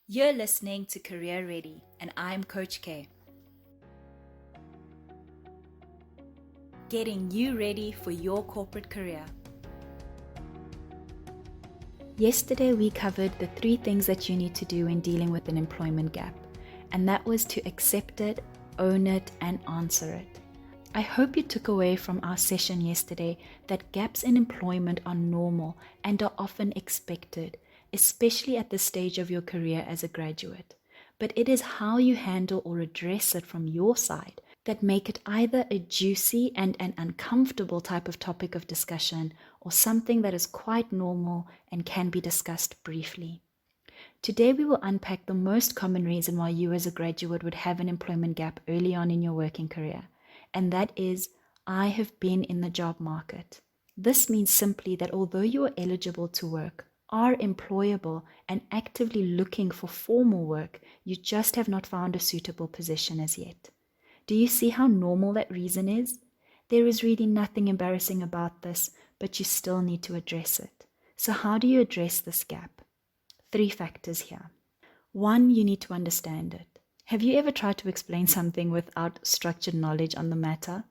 You're listening to Career Ready, and I'm Coach K. Getting you ready for your corporate career. Yesterday, we covered the 3 things that you need to do when dealing with an employment gap, and that was to accept it, own it, and answer it. I hope you took away from our session yesterday that gaps in employment are normal and are often expected, especially at this stage of your career as a graduate. But it is how you handle or address it from your side that make it either a juicy and an uncomfortable type of topic of discussion or something that is quite normal and can be discussed briefly. Today we will unpack the most common reason why you as a graduate would have an employment gap early on in your working career, and that is, I have been in the job market. This means simply that although you are eligible to work, are employable, and actively looking for formal work, you just have not found a suitable position as yet. Do you see how normal that reason is? There is really nothing embarrassing about this, but you still need to address it. So how do you address this gap? 3 factors here. 1, you need to understand it. Have you ever tried to explain something without structured knowledge on the matter?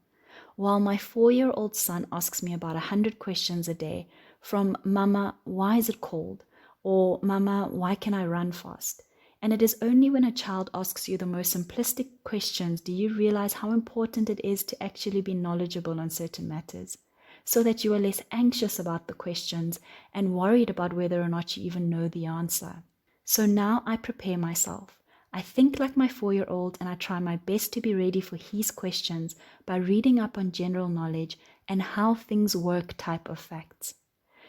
While my 4-year-old son asks me about 100 questions a day, from "Mama, why is it cold?" or "Mama, why can I run fast?" And it is only when a child asks you the most simplistic questions do you realize how important it is to actually be knowledgeable on certain matters, so that you are less anxious about the questions and worried about whether or not you even know the answer. So now I prepare myself. I think like my 4-year-old and I try my best to be ready for his questions by reading up on general knowledge and how things work type of facts.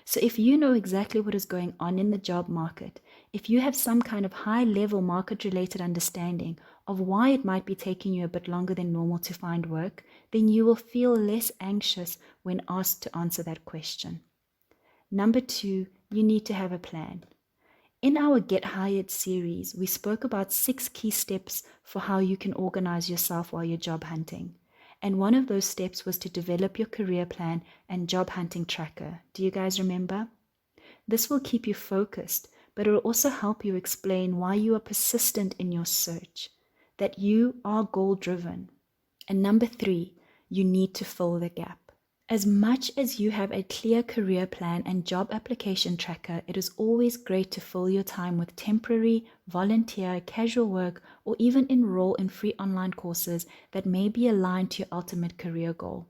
So if you know exactly what is going on in the job market, if you have some kind of high-level market-related understanding of why it might be taking you a bit longer than normal to find work, then you will feel less anxious when asked to answer that question. Number 2, you need to have a plan. In our Get Hired series, we spoke about 6 key steps for how you can organize yourself while you're job hunting. And one of those steps was to develop your career plan and job hunting tracker. Do you guys remember? This will keep you focused, but it will also help you explain why you are persistent in your search, that you are goal-driven. And number 3, you need to fill the gap. As much as you have a clear career plan and job application tracker, it is always great to fill your time with temporary, volunteer, casual work, or even enroll in free online courses that may be aligned to your ultimate career goal.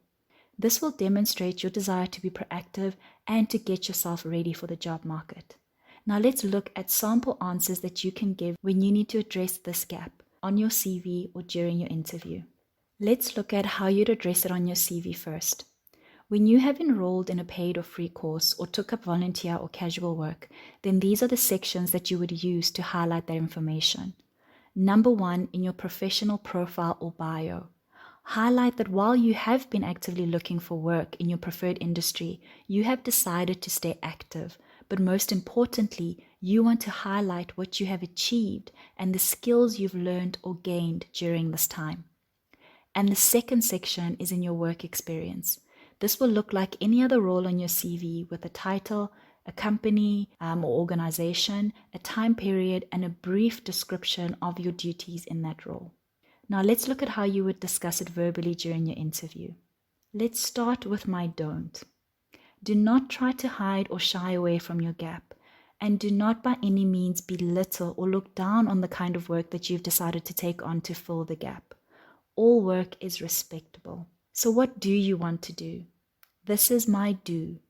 This will demonstrate your desire to be proactive and to get yourself ready for the job market. Now let's look at sample answers that you can give when you need to address this gap on your CV or during your interview. Let's look at how you'd address it on your CV first. When you have enrolled in a paid or free course or took up volunteer or casual work, then these are the sections that you would use to highlight that information. Number 1, in your professional profile or bio. Highlight that while you have been actively looking for work in your preferred industry, you have decided to stay active. But most importantly, you want to highlight what you have achieved and the skills you've learned or gained during this time. And the second section is in your work experience. This will look like any other role on your CV with a title, a company or organization, a time period, and a brief description of your duties in that role. Now let's look at how you would discuss it verbally during your interview. Let's start with my don't. Do not try to hide or shy away from your gap, and do not by any means belittle or look down on the kind of work that you've decided to take on to fill the gap. All work is respectable. So what do you want to do? This is my do.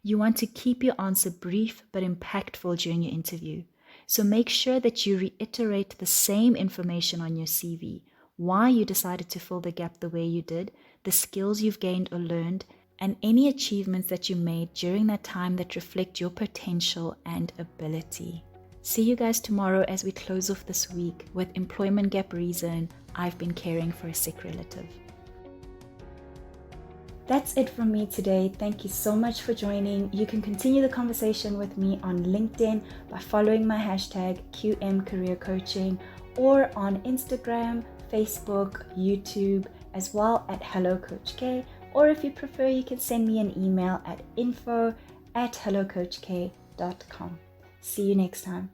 You want to keep your answer brief but impactful during your interview. So make sure that you reiterate the same information on your CV, why you decided to fill the gap the way you did, the skills you've gained or learned, and any achievements that you made during that time that reflect your potential and ability. See you guys tomorrow as we close off this week with Employment Gap Reason, I've been caring for a sick relative. That's it from me today. Thank you so much for joining. You can continue the conversation with me on LinkedIn by following my hashtag QMCareerCoaching, or on Instagram, Facebook, YouTube, as well at Hello Coach K. Or if you prefer, you can send me an email at info@hellocoachk.com. See you next time.